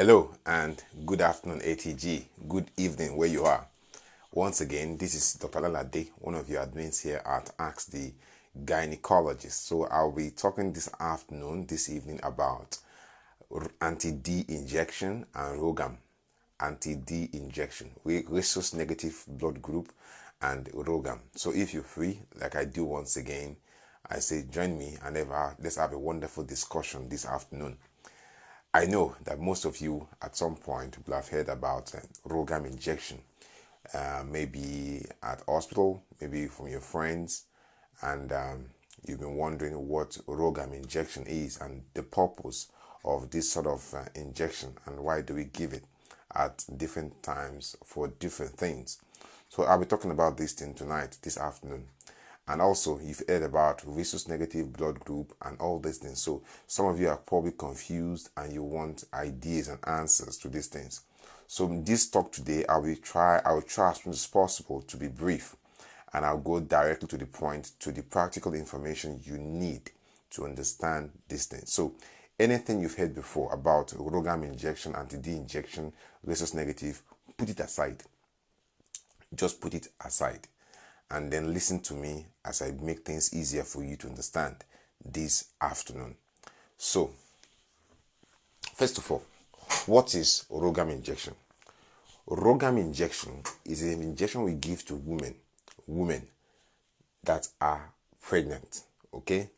Hello and good afternoon, ATG. Good evening where you are. Once again, this is Dr. Lalade, one of your admins here at Ask the Gynecologist. So I'll be talking this evening about anti-D injection and ROGAM. Anti-D injection, Rhesus negative blood group and ROGAM. So if you're free, like I do once again, I say join me and let's have a wonderful discussion this afternoon. I know that most of you at some point will have heard about ROGAM injection, maybe at hospital, maybe from your friends, and you've been wondering what ROGAM injection is and the purpose of this sort of injection and why do we give it at different times for different things. So I'll be talking about this thing tonight, this afternoon. And also, you've heard about Rhesus negative blood group and all these things. So some of you are probably confused and you want ideas and answers to these things. So in this talk today, I will try as much as possible to be brief, and I'll go directly to the point, to the practical information you need to understand these things. So anything you've heard before about ROGAM injection, anti-D injection, Rhesus negative, put it aside. Just put it aside. And then listen to me as I make things easier for you to understand this afternoon. So, first of all, what is ROGAM injection? ROGAM injection is an injection we give to women that are pregnant, okay?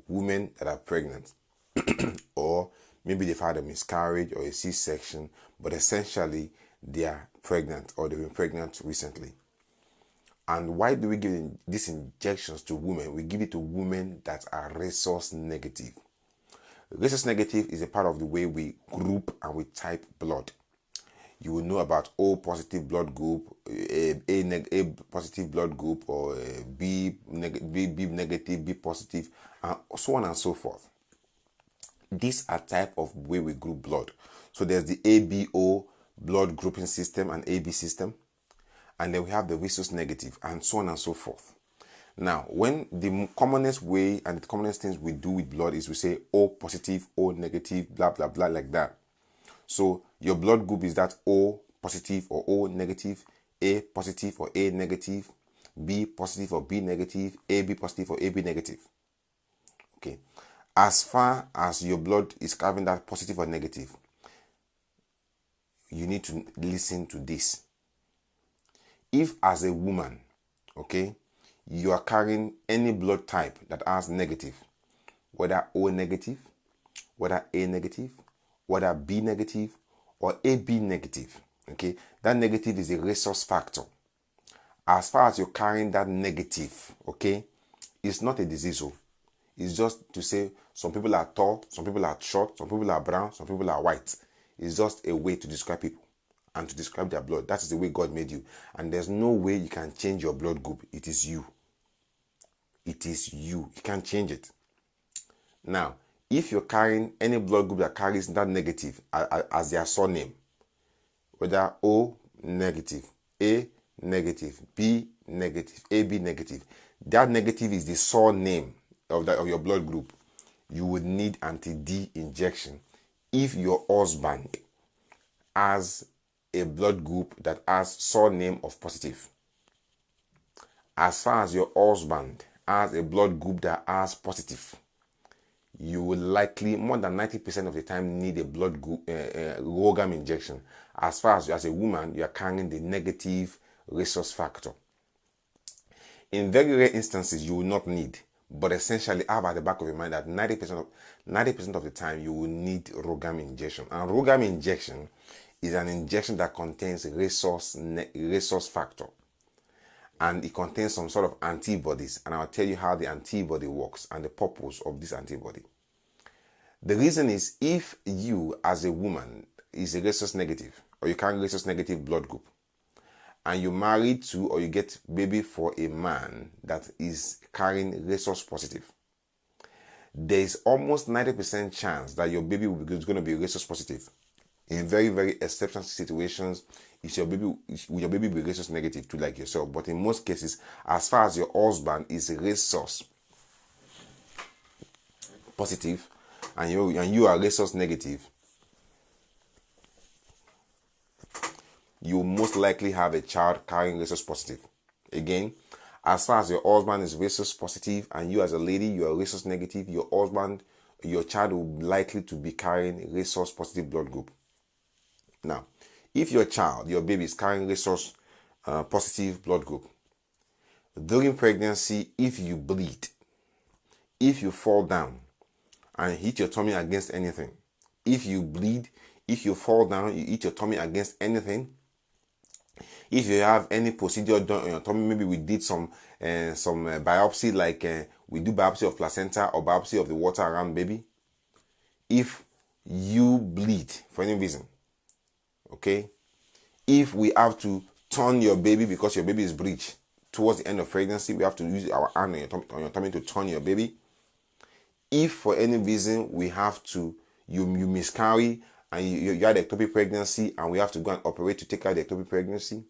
Women that are pregnant, or maybe they've had a miscarriage or a C-section, but essentially they are pregnant or they've been pregnant recently. And why do we give these injections to women? We give it to women that are Rhesus negative. Rhesus negative is a part of the way we group and we type blood. You will know about O positive blood group, A positive blood group, or B negative, B positive, and so on and so forth. These are type of way we group blood. So there's the ABO blood grouping system and AB system. And then we have the Rhesus negative, and so on and so forth. Now, when the commonest way and the commonest things we do with blood is we say O positive, O negative, blah, blah, blah, like that. So your blood group is that O positive or O negative, A positive or A negative, B positive or B negative, AB positive or AB negative. Okay. As far as your blood is having that positive or negative, you need to listen to this. If as a woman, okay, you are carrying any blood type that has negative, whether O negative, whether A negative, whether B negative, or AB negative, okay, that negative is a Rhesus factor. As far as you're carrying that negative, okay, it's not a disease. It's just to say some people are tall, some people are short, some people are brown, some people are white. It's just a way to describe people and to describe their blood. That is the way God made you. And there's no way you can change your blood group. It is you. It is you. You can't change it. Now, if you're carrying any blood group that carries that negative as their surname, whether O negative, A negative, B negative, AB negative, that negative is the surname of your blood group, you would need anti-D injection if your husband has a blood group that has surname of positive. As far as your husband has a blood group that has positive, you will likely, more than 90% of the time, need a blood group ROGAM injection. As far as a woman, you are carrying the negative Rhesus factor. In very rare instances, you will not need, but essentially have at the back of your mind that 90% of the time you will need ROGAM injection. And ROGAM injection is an injection that contains Rhesus factor, and it contains some sort of antibodies, and I'll tell you how the antibody works and the purpose of this antibody. The reason is, if you as a woman is a Rhesus negative, or you carry Rhesus negative blood group, and you marry to or you get baby for a man that is carrying Rhesus positive, there is almost 90% chance that your baby is going to be Rhesus positive. In very, very exceptional situations, will your baby be Rhesus negative too, like yourself? But in most cases, as far as your husband is Rhesus positive and you are Rhesus negative, you most likely have a child carrying rhesus positive. Again, as far as your husband is rhesus positive and you as a lady, you are rhesus negative, your child will likely to be carrying rhesus positive blood group. Now, if your child, your baby is carrying rhesus positive blood group, during pregnancy, if you bleed, if you fall down and hit your tummy against anything, if you bleed, if you fall down, you hit your tummy against anything, if you have any procedure done on your tummy, maybe we did some biopsy, like we do biopsy of placenta or biopsy of the water around baby. If you bleed for any reason, okay, if we have to turn your baby because your baby is breech towards the end of pregnancy, we have to use our hand on your tummy to turn your baby. If for any reason we have to, you miscarry and you had ectopic pregnancy and we have to go and operate to take out the ectopic pregnancy.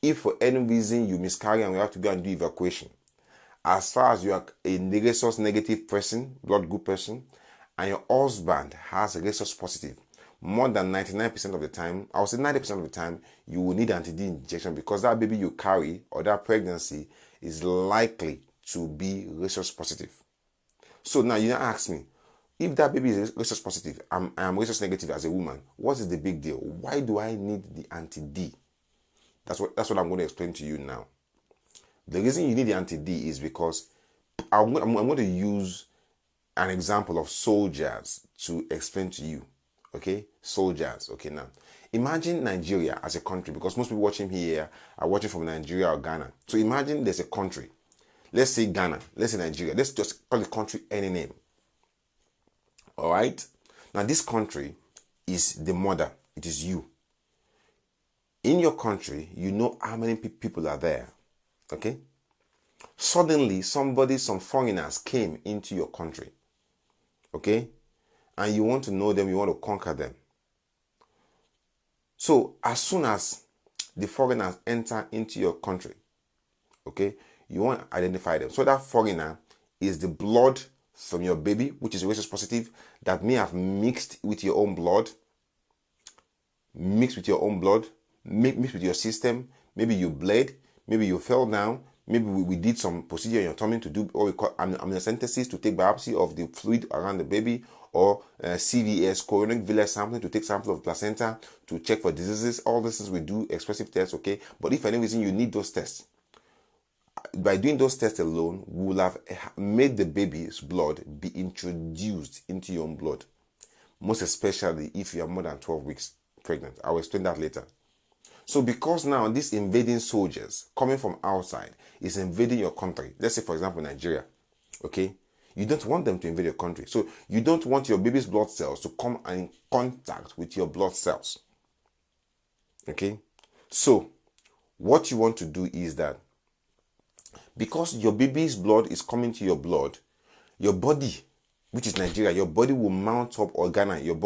If for any reason you miscarry and we have to go and do evacuation, as far as you are a rhesus negative person, blood group person, and your husband has a rhesus positive, more than 99% of the time, I would say 90% of the time, you will need anti-D injection because that baby you carry or that pregnancy is likely to be rhesus positive. So now you now ask me, if that baby is rhesus positive, I'm rhesus negative as a woman, what is the big deal? Why do I need the anti-D? That's what I'm going to explain to you now. The reason you need the anti-D is because I'm going to use an example of soldiers to explain to you. Okay, soldiers. Okay, now imagine Nigeria as a country, because most people watching here are watching from Nigeria or Ghana. So imagine there's a country. Let's say Ghana. Let's say Nigeria. Let's just call the country any name. All right. Now this country is the mother. It is you. In your country, you know how many people are there. Okay. Suddenly, some foreigners came into your country. Okay. And you want to know them, you want to conquer them. So as soon as the foreigners enter into your country, okay, you want to identify them. So that foreigner is the blood from your baby, which is rhesus positive, that may have mixed with your own blood, mixed with your system. Maybe you bled, maybe you fell down, maybe we did some procedure in your tummy to do what we call amniocentesis, to take biopsy of the fluid around the baby, or CVS, chorionic villus sampling, to take sample of placenta to check for diseases. All this is we do expressive tests, okay? But if for any reason you need those tests, by doing those tests alone, we will have made the baby's blood be introduced into your own blood. Most especially if you are more than 12 weeks pregnant. I will explain that later. So because now these invading soldiers coming from outside is invading your country, let's say for example Nigeria, okay, you don't want them to invade your country. So you don't want your baby's blood cells to come in contact with your blood cells. Okay, so what you want to do is that because your baby's blood is coming to your blood, your body, which is Nigeria, your body will mount up, or Ghana, your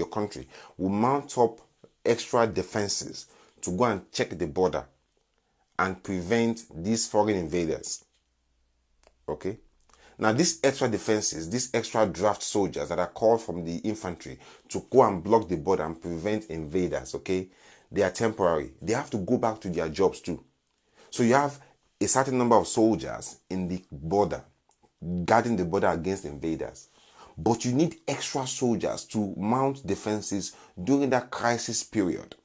country will mount up extra defenses to go and check the border and prevent these foreign invaders. Okay. Now these extra defenses, these extra draft soldiers that are called from the infantry to go and block the border and prevent invaders, okay, they are temporary. They have to go back to their jobs too. So you have a certain number of soldiers in the border guarding the border against invaders. But you need extra soldiers to mount defenses during that crisis period.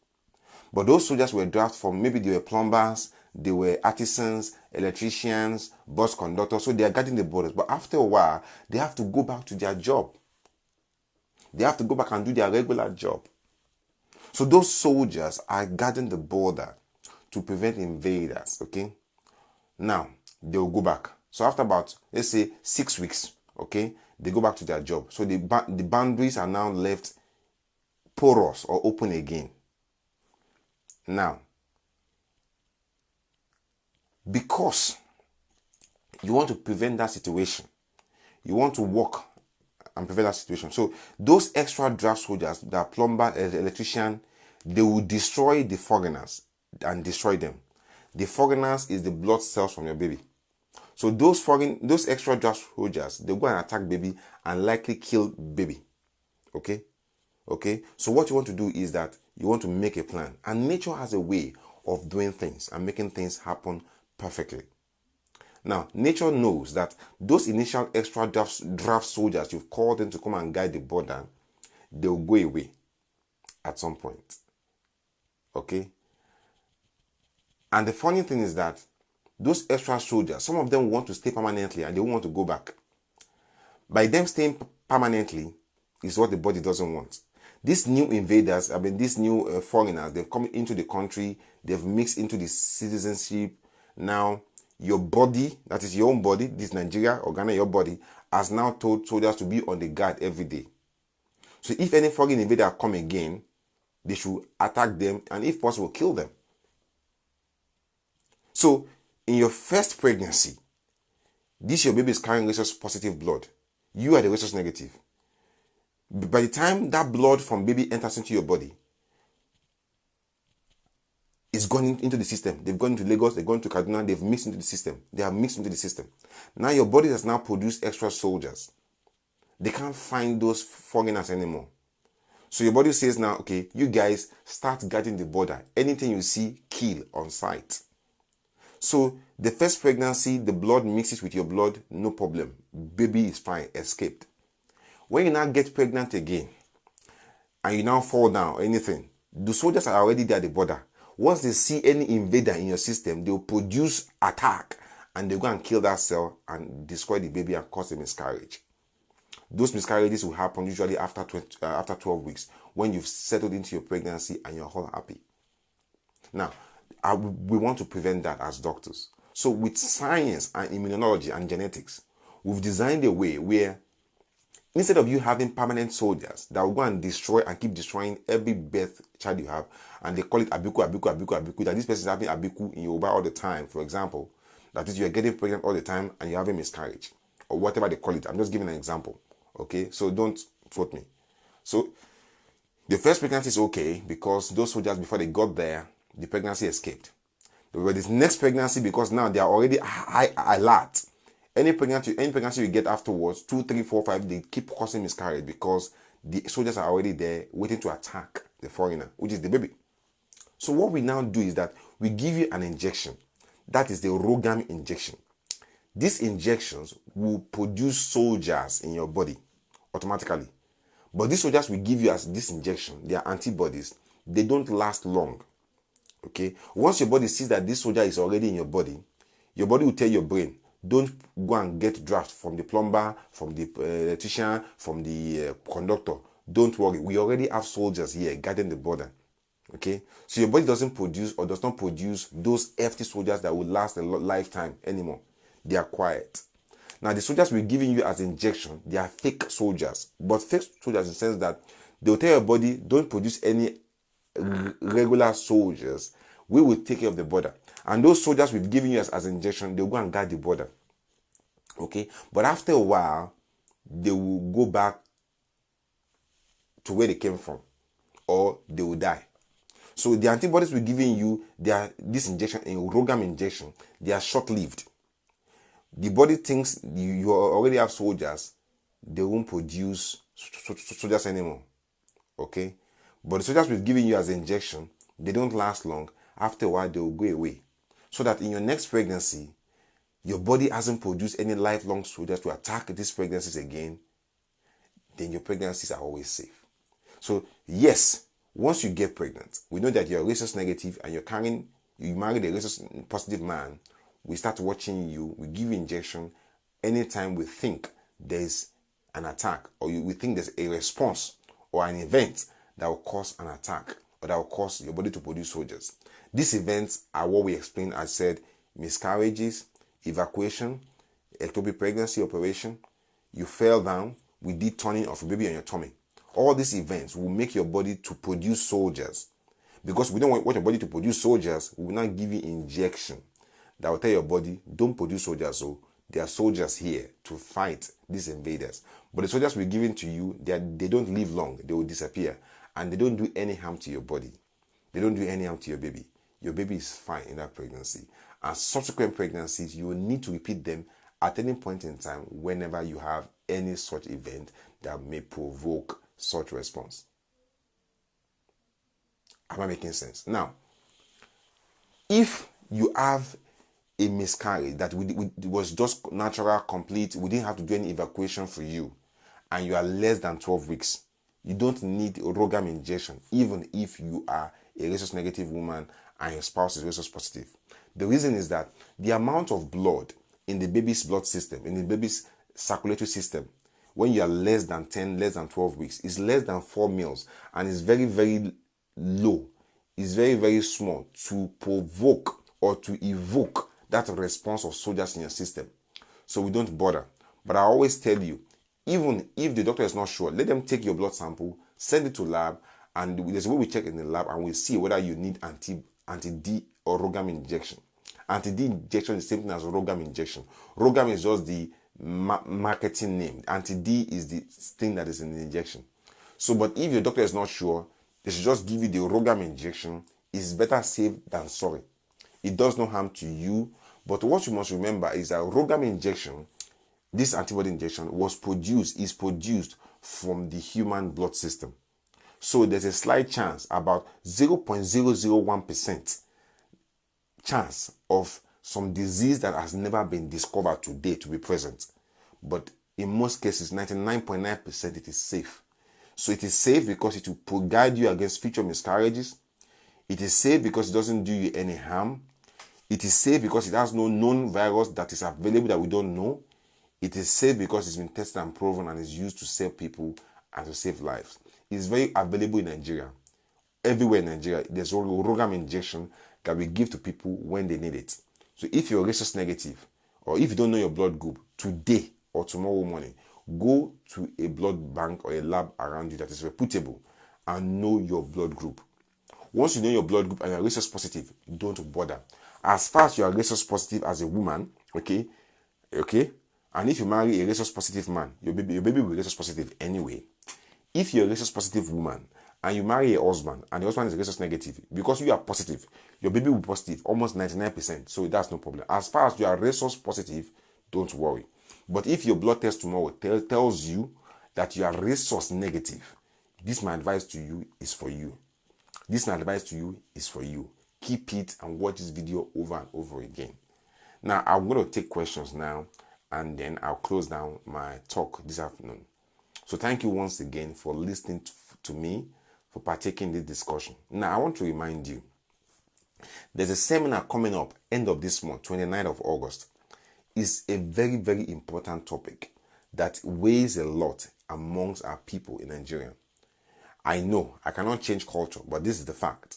But those soldiers were drafted from, maybe they were plumbers, they were artisans, electricians, bus conductors, so they are guarding the borders. But after a while, they have to go back to their job. They have to go back and do their regular job. So those soldiers are guarding the border to prevent invaders, okay? Now, they will go back. So after about, let's say, 6 weeks, okay, they go back to their job. So the boundaries are now left porous or open again. Now, because you want to prevent that situation, you want to work and prevent that situation. So those extra draft soldiers, the plumber, electrician, they will destroy the foreigners and destroy them. The foreigners is the blood cells from your baby. So those extra draft soldiers, they go and attack baby and likely kill baby. Okay? Okay, so what you want to do is that you want to make a plan, and nature has a way of doing things and making things happen perfectly. Now, nature knows that those initial extra draft soldiers you've called in to come and guide the border, they'll go away at some point. Okay, and the funny thing is that those extra soldiers, some of them want to stay permanently and they won't want to go back. By them staying permanently is what the body doesn't want. These new invaders, these new foreigners, they've come into the country, they've mixed into the citizenship. Now, your body, that is your own body, this Nigeria or Ghana, your body, has now told soldiers to be on the guard every day. So if any foreign invader come again, they should attack them and if possible, kill them. So, in your first pregnancy, this your baby is carrying rhesus positive blood. You are the rhesus negative. By the time that blood from baby enters into your body, it's gone into the system. They've gone to Lagos, they've gone to Kaduna, they've mixed into the system. They have mixed into the system. Now your body has now produced extra soldiers. They can't find those foreigners anymore. So your body says now, okay, you guys start guarding the border. Anything you see, kill on sight. So the first pregnancy, the blood mixes with your blood, no problem. Baby is fine, escaped. When you now get pregnant again, and you now fall down or anything, the soldiers are already there at the border. Once they see any invader in your system, they'll produce attack and they'll go and kill that cell and destroy the baby and cause a miscarriage. Those miscarriages will happen usually after 12 weeks when you've settled into your pregnancy and you're all happy. Now, we want to prevent that as doctors. So with science and immunology and genetics, we've designed a way where instead of you having permanent soldiers that will go and destroy and keep destroying every birth child you have, and they call it abiku, that this person is having abiku in Yoruba all the time, for example, that is, you are getting pregnant all the time and you have a miscarriage, or whatever they call it. I'm just giving an example, okay? So don't quote me. So the first pregnancy is okay because those soldiers, before they got there, the pregnancy escaped. But this next pregnancy, because now they are already high alert, any pregnancy you get afterwards, 2, 3, 4, 5, they keep causing miscarriage because the soldiers are already there waiting to attack the foreigner, which is the baby. So what we now do is that we give you an injection. That is the Rogam injection. These injections will produce soldiers in your body automatically. But these soldiers we give you as this injection, they are antibodies. They don't last long. Okay? Once your body sees that this soldier is already in your body will tell your brain, don't go and get draft from the plumber, from the electrician, from the conductor. Don't worry. We already have soldiers here guarding the border. Okay? So your body doesn't produce or does not produce those hefty soldiers that will last a lifetime anymore. They are quiet. Now, the soldiers we're giving you as injection, they are fake soldiers. But fake soldiers in the sense that they'll tell your body, don't produce any regular soldiers. We will take care of the border. And those soldiers we've given you as injection, they'll go and guard the border. Okay? But after a while, they will go back to where they came from. Or they will die. So the antibodies we're giving you, they are this injection, a Rogam injection, they are short-lived. The body thinks you already have soldiers, they won't produce soldiers anymore. Okay? But the soldiers we've given you as injection, they don't last long. After a while, they will go away. So that in your next pregnancy, your body hasn't produced any lifelong soldiers to attack these pregnancies again, then your pregnancies are always safe. So yes, once you get pregnant, we know that you're rhesus negative and you married a rhesus positive man. We start watching you, we give you injection anytime we think there's an attack or we think there's a response or an event that will cause an attack or that will cause your body to produce soldiers. These events are what we explained as said, miscarriages, evacuation, ectopic pregnancy operation, you fell down, we did turning of a baby on your tummy. All these events will make your body to produce soldiers. Because we don't want your body to produce soldiers, we will not give you injection that will tell your body, don't produce soldiers. So there are soldiers here to fight these invaders. But the soldiers we're giving to you, they don't live long. They will disappear. And they don't do any harm to your body. They don't do any harm to your baby. Your baby is fine in that pregnancy. And subsequent pregnancies, you will need to repeat them at any point in time whenever you have any such event that may provoke such response. Am I making sense? Now, if you have a miscarriage that was just natural, complete, we didn't have to do any evacuation for you, and you are less than 12 weeks, you don't need a Rogam injection, even if you are a rhesus negative woman and your spouse is rhesus positive. The reason is that the amount of blood in the baby's blood system, in the baby's circulatory system, when you are less than 10, less than 12 weeks, is less than 4 mils and is very, very low. Is very, very small to provoke or to evoke that response of soldiers in your system. So we don't bother. But I always tell you, even if the doctor is not sure, let them take your blood sample, send it to lab, and there's a way we check in the lab and we see whether you need anti-D or Rogam injection. Anti-D injection is the same thing as Rogam injection. Rogam is just the marketing name. Anti-D is the thing that is in the injection. So, but if your doctor is not sure, they should just give you the Rogam injection. It's better safe than sorry. It does no harm to you. But what you must remember is that Rogam injection, this antibody injection, is produced from the human blood system. So there's a slight chance, about 0.001% chance of some disease that has never been discovered today to be present. But in most cases, 99.9% it is safe. So it is safe because it will guide you against future miscarriages. It is safe because it doesn't do you any harm. It is safe because it has no known virus that is available that we don't know. It is safe because it's been tested and proven and is used to save people and to save lives. It's very available in Nigeria. Everywhere in Nigeria, there's a Rogam injection that we give to people when they need it. So if you're rhesus negative, or if you don't know your blood group, today or tomorrow morning, go to a blood bank or a lab around you that is reputable and know your blood group. Once you know your blood group and you're rhesus positive, don't bother. As far as you are rhesus positive as a woman, okay, and if you marry a rhesus positive man, your baby will be rhesus positive anyway. If you're a rhesus positive woman and you marry a husband and the husband is rhesus negative, because you are positive, your baby will be positive almost 99%. So that's no problem. As far as you are rhesus positive, don't worry. But if your blood test tomorrow tells you that you are rhesus negative, this my advice to you is for you. This my advice to you is for you. Keep it and watch this video over and over again. Now, I'm going to take questions now, and then I'll close down my talk this afternoon. So thank you once again for listening to me, for partaking in this discussion. Now, I want to remind you, there's a seminar coming up end of this month, 29th of August. It's a very, very important topic that weighs a lot amongst our people in Nigeria. I know I cannot change culture, but this is the fact.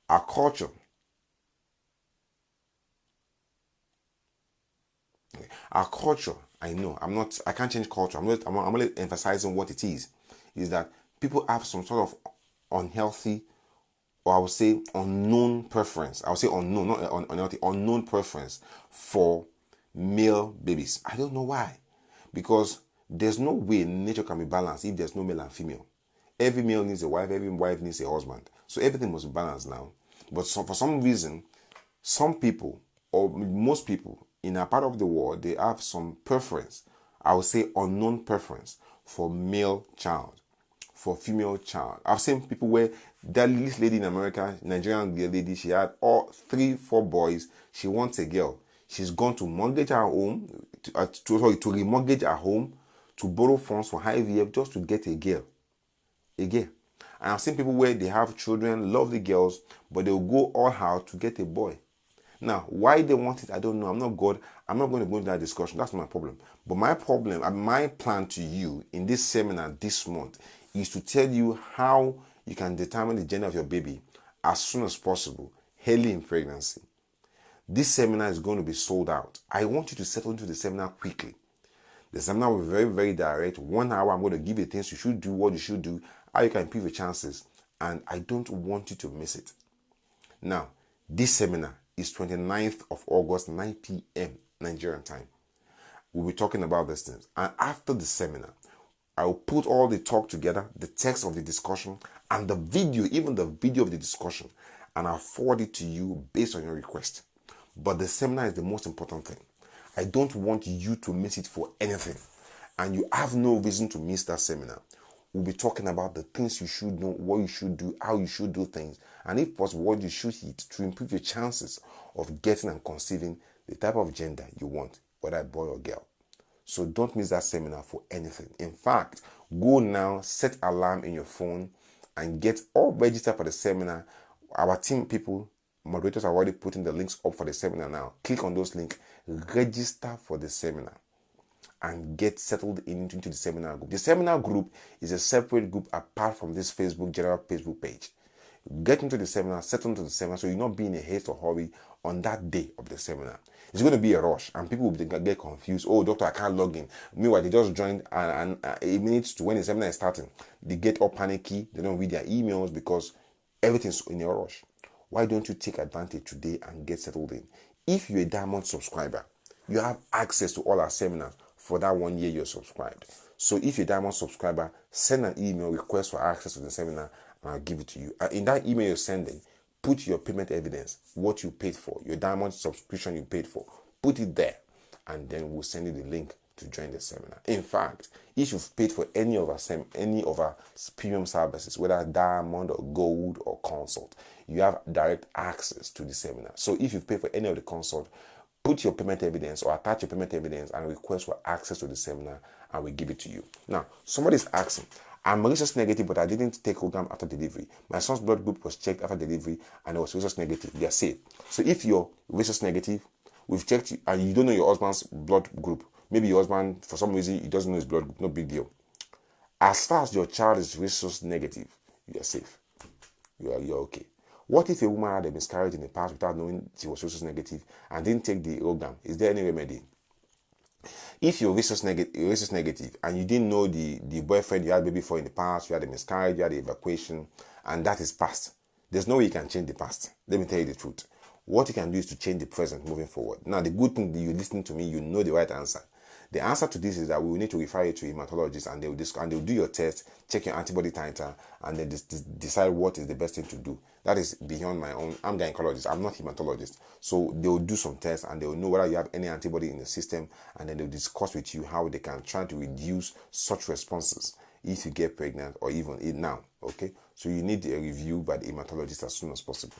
Our culture, I know, I can't change culture. I'm only emphasizing what it is that people have some sort of unhealthy, or I would say unknown preference. I would say unknown, not unhealthy, unknown preference for male babies. I don't know why. Because there's no way nature can be balanced if there's no male and female. Every male needs a wife, every wife needs a husband. So everything must be balanced now. But for some reason, some people, or most people in a part of the world, they have some preference, I would say unknown preference, for male child, for female child. I've seen people where this lady in America, Nigerian lady, she had 3-4 boys. She wants a girl. She's gone to mortgage her home, to remortgage her home, to borrow funds for IVF just to get a girl. And I've seen people where they have children, lovely girls, but they'll go all out to get a boy. Now, why they want it, I don't know. I'm not God. I'm not going to go into that discussion. That's not my problem. But my plan to you in this seminar this month is to tell you how you can determine the gender of your baby as soon as possible, early in pregnancy. This seminar is going to be sold out. I want you to settle into the seminar quickly. The seminar will be very, very direct. 1 hour, I'm going to give you things you should do, what you should do, how you can improve your chances. And I don't want you to miss it. Now, this seminar is 29th of August, 9 p.m. Nigerian time. We'll be talking about these things. And after the seminar, I will put all the talk together, the text of the discussion, and the video, even the video of the discussion, and I'll forward it to you based on your request. But the seminar is the most important thing. I don't want you to miss it for anything. And you have no reason to miss that seminar. we'll be talking about the things you should know, what you should do, how you should do things, and if possible, what you should eat to improve your chances of getting and conceiving the type of gender you want, whether a boy or girl. So don't miss that seminar for anything. In fact, go now, set alarm in your phone, and get all registered for the seminar. Our team people, moderators are already putting the links up for the seminar now. Click on those links, register for the seminar, and get settled into the seminar group. The seminar group is a separate group apart from this general Facebook page. Get into the seminar, settle into the seminar, so you're not being in a haste or hurry on that day of the seminar. It's going to be a rush, and people will get confused. Oh, doctor, I can't log in. Meanwhile, they just joined, and a minute to when the seminar is starting, they get all panicky. They don't read their emails because everything's in a rush. Why don't you take advantage today and get settled in? If you're a Diamond subscriber, you have access to all our seminars for that 1 year you're subscribed. So if you're a Diamond subscriber, send an email request for access to the seminar, and I'll give it to you. In that email you're sending, put your payment evidence, what you paid for, your Diamond subscription you paid for, put it there, and then we'll send you the link to join the seminar. In fact, if you've paid for any of our premium services, whether Diamond or Gold or Consult, you have direct access to the seminar. So if you've paid for any of the consult, put your payment evidence or attach your payment evidence and request for access to the seminar, and we give it to you. Now, somebody's asking, I'm rhesus negative, but I didn't take program after delivery. My son's blood group was checked after delivery and it was rhesus negative. They are safe. So if you're rhesus negative, we've checked you and you don't know your husband's blood group. Maybe your husband, for some reason, he doesn't know his blood group. No big deal. As far as your child is rhesus negative, you are safe. You're okay. What if a woman had a miscarriage in the past without knowing she was rhesus negative and didn't take the program? Is there any remedy? If you're rhesus negative and you didn't know the boyfriend you had baby for in the past, you had a miscarriage, you had an evacuation, and that is past, there's no way you can change the past. Let me tell you the truth. What you can do is to change the present moving forward. Now, the good thing that you listen to me, you know the right answer. The answer to this is that we will need to refer you to a hematologist, and they'll do your test, check your antibody titer, and then decide what is the best thing to do. That is beyond my own. I'm gynecologist. I'm not hematologist. So they'll do some tests and they'll know whether you have any antibody in the system, and then they'll discuss with you how they can try to reduce such responses if you get pregnant or even now. Okay, so you need a review by the hematologist as soon as possible.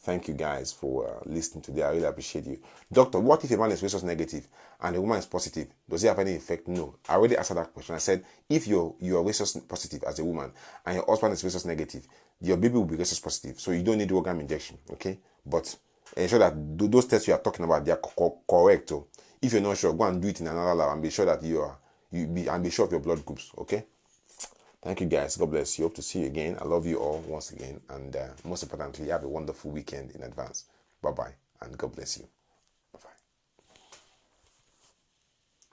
Thank you guys for listening today. I really appreciate you. Doctor, what if a man is rhesus negative and a woman is positive? Does it have any effect? No. I already answered that question. I said, if you're rhesus positive as a woman and your husband is rhesus negative, your baby will be rhesus positive. So you don't need organ injection, okay? But ensure that those tests you are talking about, they are correct. So if you're not sure, go and do it in another lab and be sure that be sure of your blood groups, okay? Thank you guys. God bless you. Hope to see you again. I love you all once again. And most importantly, have a wonderful weekend in advance. Bye-bye. And God bless you.